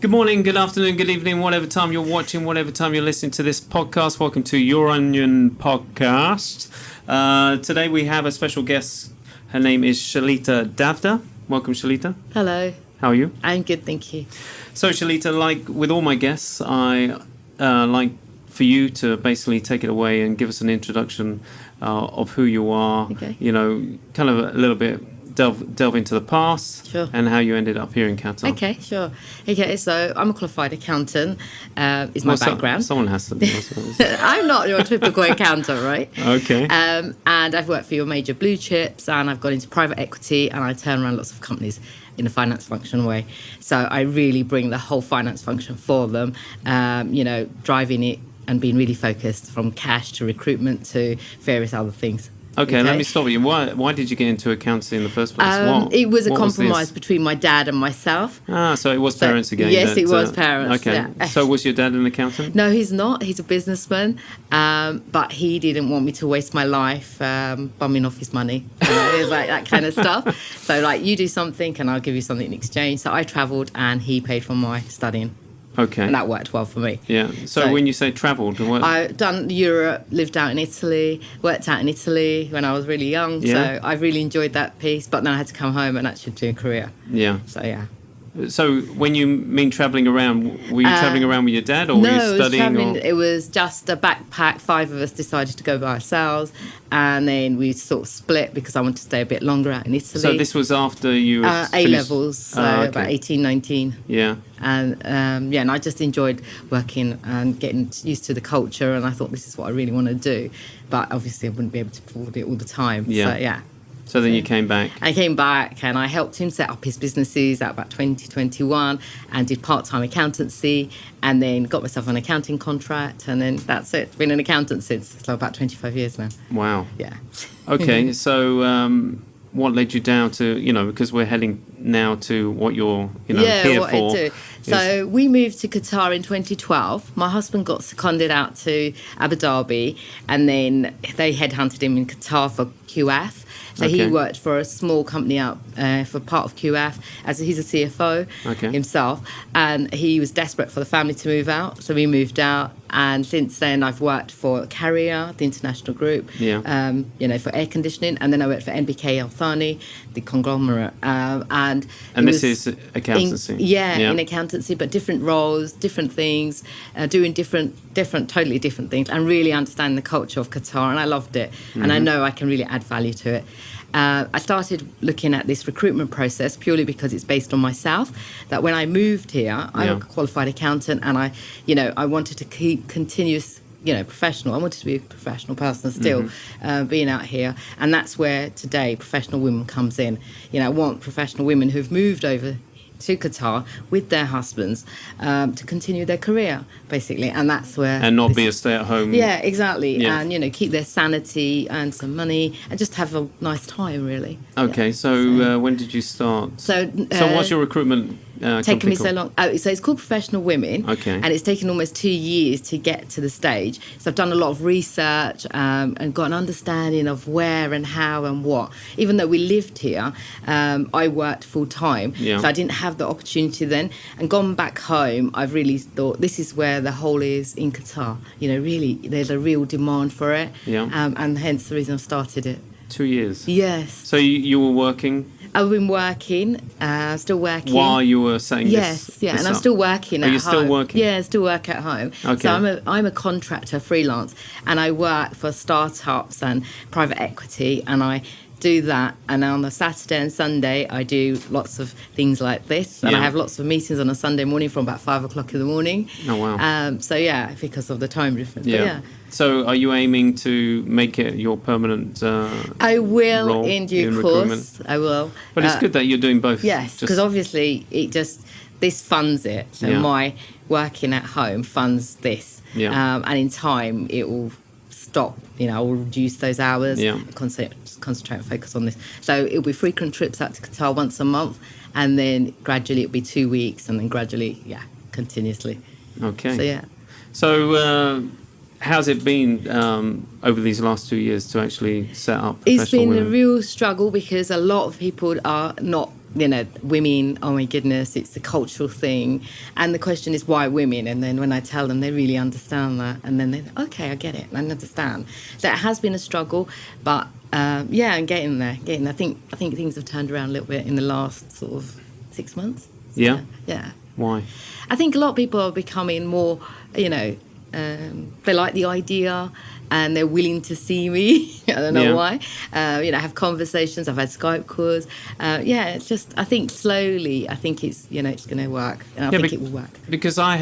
Good morning, good afternoon, good evening, whatever time you're watching, whatever time you're listening to this podcast. Welcome to Your Onion Podcast. Today we have a special guest. Her name is Shalita Davda. Welcome, Shalita. Hello. How are you? I'm good, thank you. So, Shalita, like with all my guests, I like for you to basically take it away and give us an introduction of who you are. Okay. You know, kind of a little bit delve into the past. Sure. And how you ended up here in Qatar. Okay, sure. Okay, so I'm a qualified accountant, is my background. Someone has to be, I suppose. I'm not your typical accountant, right? Okay. And I've worked for your major blue chips, and I've gone into private equity, and I turn around lots of companies in a finance function way. So I really bring the whole finance function for them, driving it and being really focused from cash to recruitment to various other things. Okay, let me stop you. Why did you get into accounting in the first place? It was a compromise between my dad and myself. So it was parents again? Yes, it was parents. Okay. Yeah. So was your dad an accountant? No, he's not. He's a businessman. But he didn't want me to waste my life bumming off his money. It was like that kind of stuff. So like, you do something and I'll give you something in exchange. So I travelled and he paid for my studying. Okay. And that worked well for me. Yeah. So when you say travelled, what? I've done Europe, lived out in Italy, worked out in Italy when I was really young. Yeah. So I really enjoyed that piece. But then I had to come home and actually do a career. Yeah. So, yeah. So when you mean travelling around, were you travelling around with your dad or were you studying? It was just a backpack. 5 of us decided to go by ourselves and then we sort of split because I wanted to stay a bit longer out in Italy. So this was after you A-levels, so about 18, 19. Yeah. And and I just enjoyed working and getting used to the culture and I thought this is what I really want to do. But obviously I wouldn't be able to afford it all the time. Yeah. So, yeah. So then you came back. I came back and I helped him set up his businesses at about 2021 and did part-time accountancy and then got myself an accounting contract and then that's it. Been an accountant since, so about 25 years now. Wow. Yeah. Okay, so what led you down to, because we're heading now to what you're, here what for. I do. So we moved to Qatar in 2012. My husband got seconded out to Abu Dhabi and then they headhunted him in Qatar for QF. So he worked for a small company out for part of QF as he's a CFO himself. And he was desperate for the family to move out. So we moved out. And since then, I've worked for Carrier, the international group, for air conditioning. And then I worked for NBK Al Thani, the conglomerate. And this is accountancy? In accountancy, but different roles, different things, doing totally different things, and really understanding the culture of Qatar. And I loved it. Mm-hmm. And I know I can really add value to it. I started looking at this recruitment process purely because it's based on myself. That when I moved here, I'm a qualified accountant, and I wanted to keep continuous, professional. I wanted to be a professional person still, being out here, and that's where today professional women comes in. I want professional women who've moved over to Qatar with their husbands to continue their career, basically, and that's where not be a stay-at-home. Yeah, exactly, and keep their sanity, earn some money, and just have a nice time, really. Okay, so when did you start? So what's your recruitment? Taken me so long. So it's called Professional Women. Okay. And it's taken almost 2 years to get to the stage. So I've done a lot of research and got an understanding of where and how and what. Even though we lived here, I worked full time. Yeah. So I didn't have the opportunity then. And gone back home, I've really thought this is where the whole is in Qatar. Really, there's a real demand for it. Yeah. And hence the reason I started it. 2 years? Yes. So you were working? I've been working, still working. While you were saying this? Yes, and I'm still working at home. Are you still working? Yeah, still work at home. Okay. So I'm a contractor, freelance, and I work for startups and private equity, and I do that. And on a Saturday and Sunday, I do lots of things like this, and I have lots of meetings on a Sunday morning from about 5 o'clock in the morning. Oh, wow. Because of the time difference. Yeah. So are you aiming to make it your permanent I will role in due course. I will. But it's good that you're doing both. Yes, because obviously this funds it. So my working at home funds this. Yeah. And in time it will stop. I will reduce those hours. Yeah. Concentrate and focus on this. So it'll be frequent trips out to Qatar once a month, and then gradually it'll be 2 weeks, and then gradually, continuously. Okay. So how's it been over these last 2 years to actually set up professional It's been women? a real struggle because a lot of people are not women, oh my goodness, it's a cultural thing. And the question is, why women? And then when I tell them, they really understand that. And then they okay, I get it, I understand. So it has been a struggle, but I'm getting there. I think things have turned around a little bit in the last sort of 6 months. Yeah? Yeah. Why? I think a lot of people are becoming more, they like the idea and they're willing to see me. I don't know why. Have conversations. I've had Skype calls. It's just, I think slowly, I think it's going to work. And I think it will work. Because I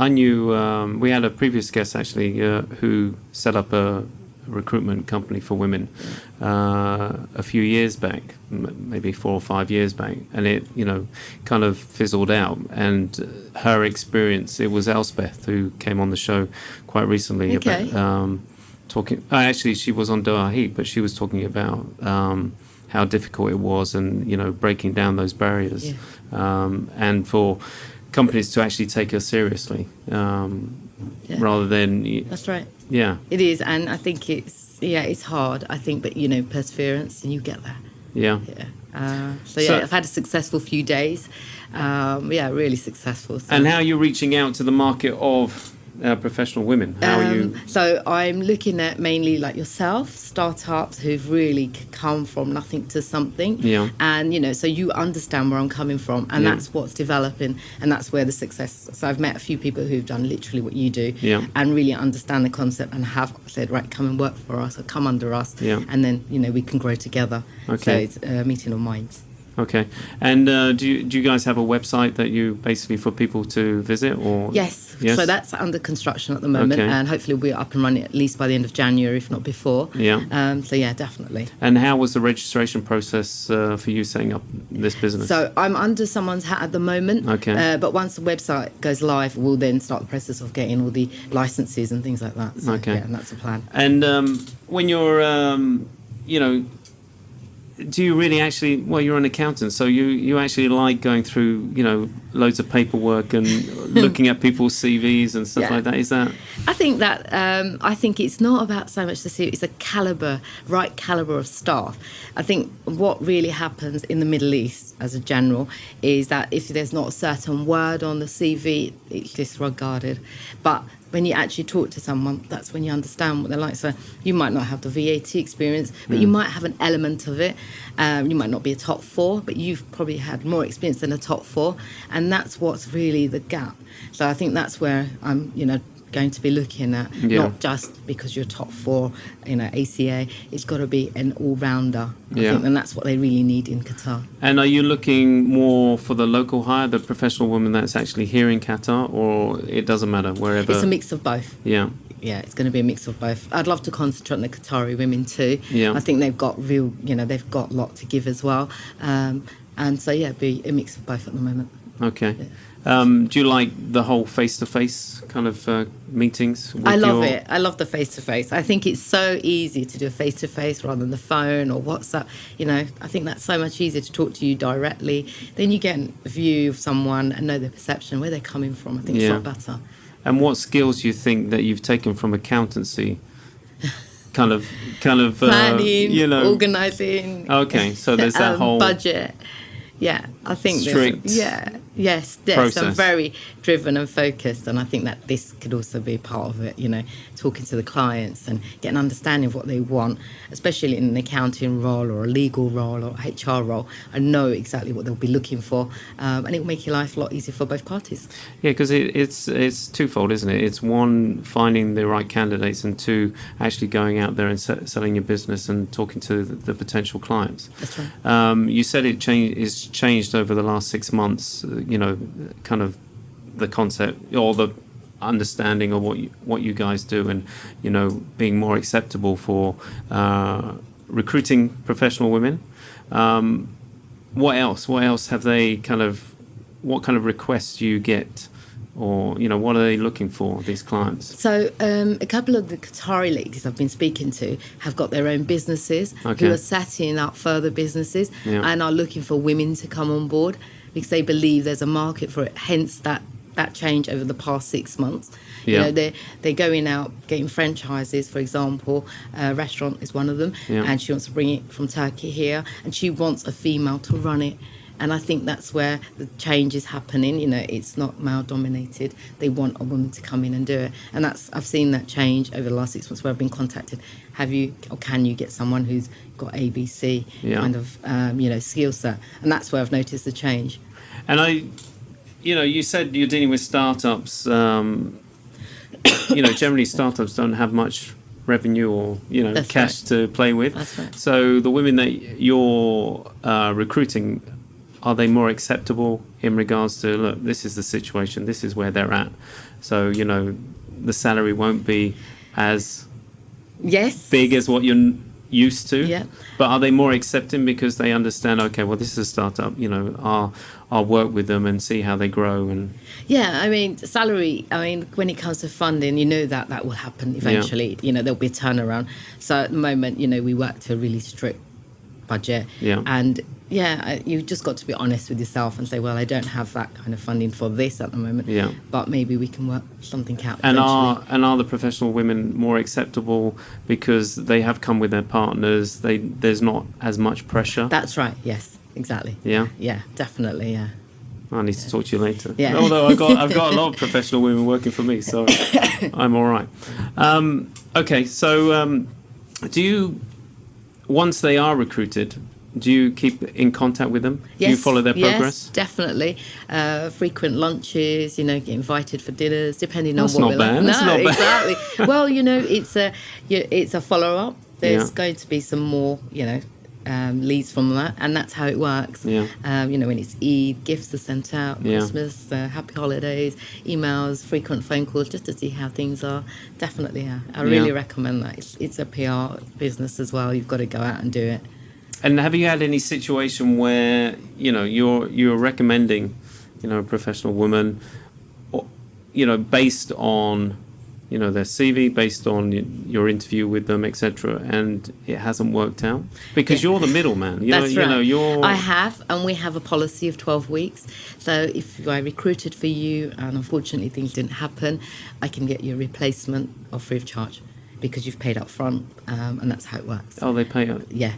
knew, we had a previous guest actually who set up a recruitment company for women a few years back, maybe 4 or 5 years back, and it kind of fizzled out. And her experience, it was Elspeth who came on the show quite recently about talking. Actually, she was on Doha Heat, but she was talking about how difficult it was, and breaking down those barriers, and for companies to actually take her seriously, rather than. That's right. Yeah, it is, and I think it's hard. I think, but perseverance, and you get there. Yeah. So I've had a successful few days. Really successful. So. And how are you reaching out to the market of professional women? How are you? So I'm looking at mainly like yourself, startups who've really come from nothing to something. Yeah. And so you understand where I'm coming from, and that's what's developing, and that's where the success. So I've met a few people who've done literally what you do, and really understand the concept and have said, right, come and work for us or come under us, and then we can grow together. Okay. So it's a meeting of minds. Okay. And do you guys have a website that you basically for people to visit, or? Yes. So that's under construction at the moment, and hopefully we'll be up and running at least by the end of January, if not before. Yeah. Definitely. And how was the registration process for you setting up this business? So I'm under someone's hat at the moment. Okay. But once the website goes live, we'll then start the process of getting all the licenses and things like that. So, okay. Yeah, and that's the plan. And when you're, do you really actually? Well, you're an accountant, so you actually like going through loads of paperwork and looking at people's CVs and stuff like that. Is that? I think that I think it's not about so much the CV. It's a right caliber of staff. I think what really happens in the Middle East, as a general, is that if there's not a certain word on the CV, it's disregarded. But when you actually talk to someone, that's when you understand what they're like. So you might not have the VAT experience, but you might have an element of it. You might not be a top 4, but you've probably had more experience than a top 4. And that's what's really the gap. So I think that's where I'm, going to be looking at, not just because you're top 4, ACA. It's got to be an all-rounder, I think, and that's what they really need in Qatar. And are you looking more for the local hire, the professional woman that's actually here in Qatar, or it doesn't matter, wherever? It's a mix of both. Yeah. Yeah, it's going to be a mix of both. I'd love to concentrate on the Qatari women too. Yeah. I think they've got they've got a lot to give as well. And so, be a mix of both at the moment. Okay. Yeah. Do you like the whole face-to-face kind of meetings? I love it. I love the face-to-face. I think it's so easy to do a face-to-face rather than the phone or WhatsApp. I think that's so much easier to talk to you directly. Then you get a view of someone and know their perception, where they're coming from. I think it's a lot better. And what skills do you think that you've taken from accountancy? kind of planning, organising. Okay, so there's that whole budget. Yeah, I think strict. Yes. I'm very driven and focused, and I think that this could also be part of it. Talking to the clients and get an understanding of what they want, especially in an accounting role or a legal role or HR role. I know exactly what they'll be looking for, and it will make your life a lot easier for both parties. Yeah, because it's twofold, isn't it? It's one, finding the right candidates, and two, actually going out there and selling your business and talking to the potential clients. That's right. You said it's changed over the last 6 months. Kind of the concept or the understanding of what you guys do, and being more acceptable for recruiting professional women. What else have they what kind of requests do you get, or what are they looking for, these clients? So a couple of the Qatari ladies I've been speaking to have got their own businesses, who are setting up further businesses and are looking for women to come on board, because they believe there's a market for it, hence that change over the past 6 months. Yeah. You know, they're going out getting franchises, for example. A restaurant is one of them, Yeah. and she wants to bring it from Turkey here, and she wants a female to run it. And I think that's where the change is happening. You know, it's not male dominated. They want a woman to come in and do it. And I've seen that change over the last 6 months where I've been contacted. Have you, or can you get someone who's got ABC kind of, skill set? And that's where I've noticed the change. And you said you're dealing with startups. Generally startups don't have much revenue or, That's cash right. to play with. That's right. So the women that you're recruiting, are they more acceptable in regards to, look, this is the situation, this is where they're at. So, the salary won't be as Yes. big as what you're used to. Yeah. But are they more accepting because they understand, okay, well, this is a startup, I'll work with them and see how they grow and... Yeah, I mean, salary, when it comes to funding, that will happen eventually. There'll be a turnaround. So at the moment, we work to a really strict budget. Yeah. And you just got to be honest with yourself and say, well, I don't have that kind of funding for this at the moment. Yeah. But maybe we can work something out And eventually. are the professional women more acceptable because they have come with their partners? There's not as much pressure. That's right. Yes, exactly. Yeah. Yeah, definitely. Yeah. I need to talk to you later. Yeah. Although I've got a lot of professional women working for me, so I'm all right. Okay, so do you, once they are recruited, do you keep in contact with them? Yes, Do you follow their progress? Yes, definitely. Frequent lunches, get invited for dinners, depending That's on what not we're bad. like. That's No, not bad. exactly. Well, it's a follow-up. There's Yeah. going to be some more, leads from that, and that's how it works. Yeah. When it's Eid, gifts are sent out, Yeah. Christmas, happy holidays, emails, frequent phone calls, just to see how things are. Definitely, yeah. I really recommend that. It's a PR business as well. You've got to go out and do it. And have you had any situation where you're recommending a professional woman, or, based on their CV, based on your interview with them, etc., and it hasn't worked out because you're the middleman. That's right. You're... I have, and we have a policy of 12 weeks. So if I recruited for you and unfortunately things didn't happen, I can get you a replacement of free of charge because you've paid up front, and that's how it works. Oh, they pay up. Yeah.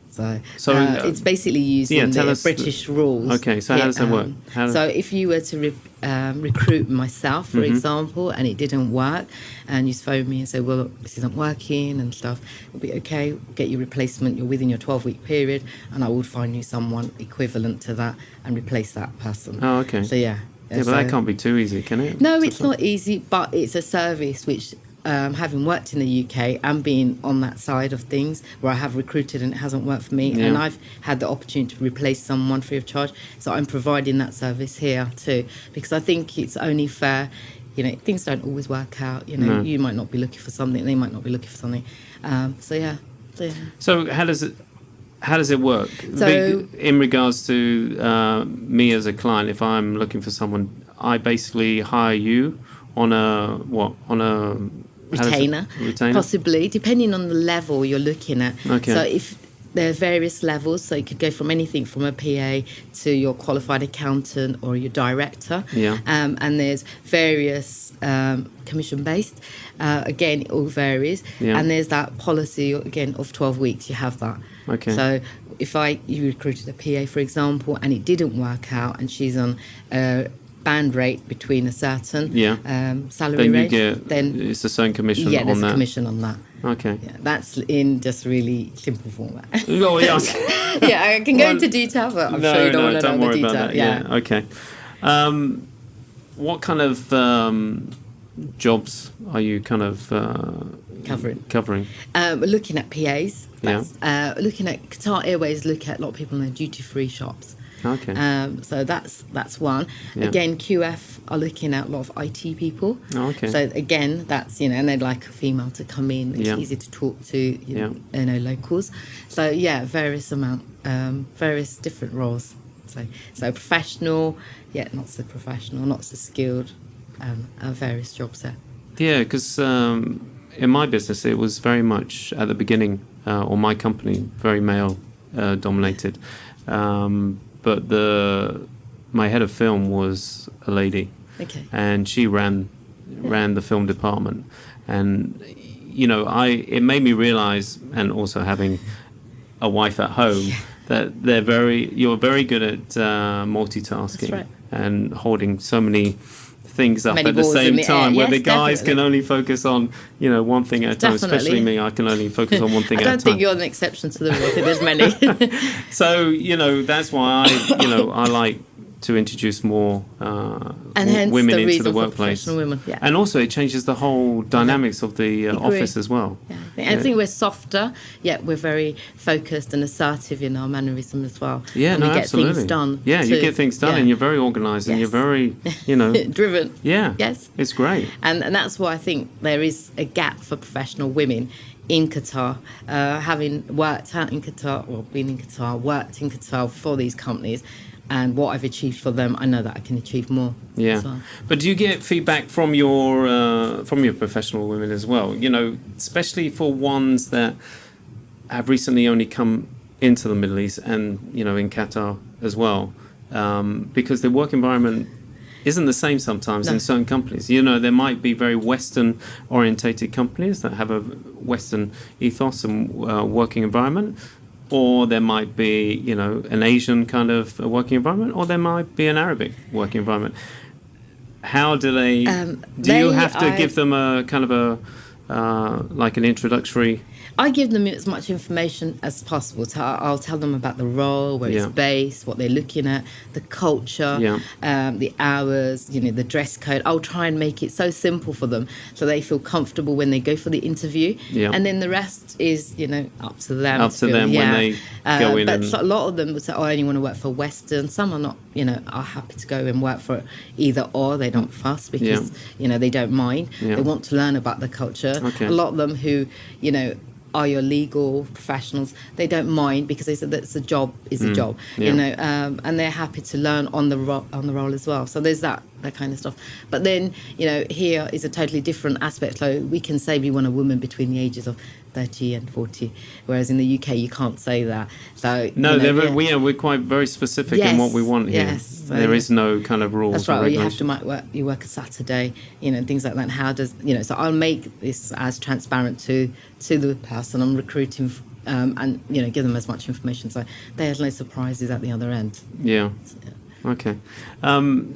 So, So, it's basically using tell the us British rules. Okay, so how does that work? So if you were to recruit myself, for example, and it didn't work, and you phone me and say, well, look, this isn't working and stuff, it'll be okay, get your replacement, you're within your 12-week period, and I would find you someone equivalent to that and replace that person. Oh, okay. So, yeah. Yeah, but that can't be too easy, can it? No, it's not easy, but it's a service which... having worked in the UK and being on that side of things where I have recruited and it hasn't worked for me, and I've had the opportunity to replace someone free of charge, so I'm providing that service here too, because I think it's only fair. Things don't always work out. You might not be looking for something, they might not be looking for something. So how does it work? So- In regards to me as a client, if I'm looking for someone, I basically hire you on a Retainer, possibly, depending on the level you're looking at. Okay. So if there are various levels, so you could go from anything from a PA to your qualified accountant or your director. Yeah. And there's various commission-based. Again, it all varies. Yeah. And there's that policy, again, of 12 weeks. You have that. Okay. So if you recruited a PA, for example, and it didn't work out, and she's on band rate between a certain salary rate, then it's a certain commission there's on that. a commission on that. Okay. Yeah, that's in just really simple format. Oh, yeah. Yeah, I can go into detail, but I'm sure you don't want to know the worry detail. about that. Yeah. Okay. What kind of jobs are you kind of covering? We're looking at PAs. Looking at Qatar Airways. Look at a lot of people in their duty-free shops. Okay. So that's one. Yeah. Again, QF are looking at a lot of IT people. Oh, okay. So again, that's and they'd like a female to come in. It's easy to talk to, locals. So various different roles. So professional, not so professional, not so skilled, various jobs there. Yeah, because in my business, it was very much at the beginning, or my company, very male dominated. But my head of film was a lady. Okay. And she ran ran the film department, and it made me realize, and also having a wife at home, that you're very good at multitasking. That's right. And holding so many things up Many at the balls same in the time, air. where Yes, the guys definitely. can only focus on one thing at a time. Especially me, I can only focus on one thing I at a don't time. think you're an exception to the rule. I think there's many. So that's why I like to introduce more And hence women the into reason the for workplace. professional women, yeah. And also it changes the whole dynamics of the office as well. Yeah, I think we're softer, yet we're very focused and assertive in our mannerism as well. Yeah, and no, we get absolutely. things done. Yeah, you get things done, and you're very organised, and Yes. you're very, driven. yeah, Yes. it's great. And that's why I think there is a gap for professional women in Qatar. Having worked out in Qatar, or been in Qatar, worked in Qatar for these companies, and what I've achieved for them, I know that I can achieve more. Yeah, as well. but do you get feedback from your professional women as well? Especially for ones that have recently only come into the Middle East and in Qatar as well, because the work environment isn't the same sometimes in certain companies. There might be very Western orientated companies that have a Western ethos and working environment. Or there might be, an Asian kind of working environment, or there might be an Arabic working environment. How do they? Do you have to give them a kind of like an introductory? I give them as much information as possible. So I'll tell them about the role, where it's based, what they're looking at, the culture, the hours, the dress code. I'll try and make it so simple for them so they feel comfortable when they go for the interview. Yeah. And then the rest is, up to them. Up to them when they go in. But a lot of them would say, I only want to work for Western. Some are not, are happy to go and work for either or. They don't fuss because, they don't mind. Yeah. They want to learn about the culture. Okay. A lot of them who, are your legal professionals, they don't mind because they said that it's a job is a job, and they're happy to learn on the role as well. So there's that kind of stuff. But then, here is a totally different aspect. So we can say we want a woman between the ages of 30 and 40, whereas in the UK you can't say that. So no, we're quite very specific in what we want here. Yes. So, there is no kind of rules. That's right. Or you have to work a Saturday, things like that. And how does so I'll make this as transparent to the person I'm recruiting, and give them as much information so they have no surprises at the other end. Yeah. Okay.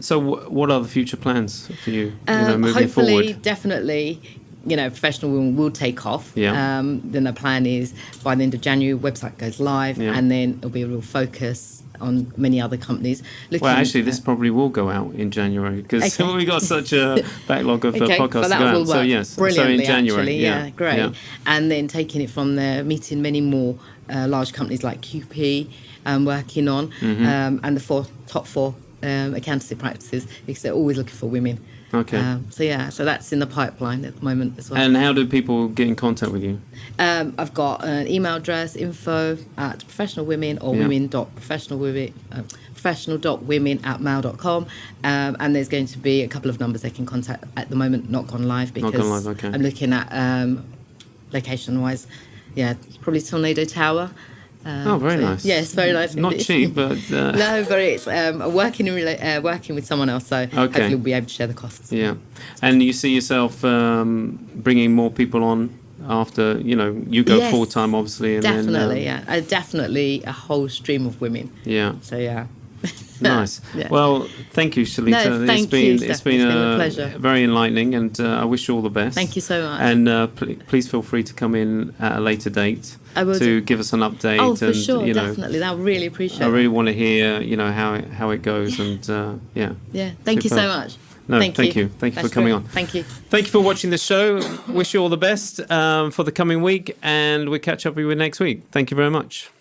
So what are the future plans for you? Moving hopefully, forward? Definitely. Professional women will take off. Yeah. Then the plan is by the end of January, website goes live, and then it'll be a real focus on many other companies. Well, actually, this probably will go out in January because we got such a backlog of podcasts to go out. So yes, brilliantly, so in January, actually, yeah, great. Yeah. And then taking it from there, meeting many more large companies like QP, working on, and the top four accountancy practices because they're always looking for women. Okay. So that's in the pipeline at the moment as well. And how do people get in contact with you? I've got an email address, info@professionalwomen or professional.women@mail.com, and there's going to be a couple of numbers they can contact. At the moment, not gone live because I'm looking at location-wise. Yeah, probably Tornado Tower. Very nice. Yes, very nice. Not cheap, but no, but it's working with someone else, so hopefully we'll be able to share the costs. Yeah, and you see yourself bringing more people on after you go full time, obviously, and definitely, definitely a whole stream of women. Yeah. So yeah. Nice. Well, thank you, Shalita. No, it's been a pleasure. Very enlightening, and I wish you all the best. Thank you so much. And please feel free to come in at a later date to give us an update. Oh, for and, sure, definitely. I really appreciate it. I really want to hear, how it goes, and Yeah, thank you so much. No, thank you. Thank you for coming on. Thank you. Thank you for watching the show. Wish you all the best for the coming week, and we'll catch up with you next week. Thank you very much.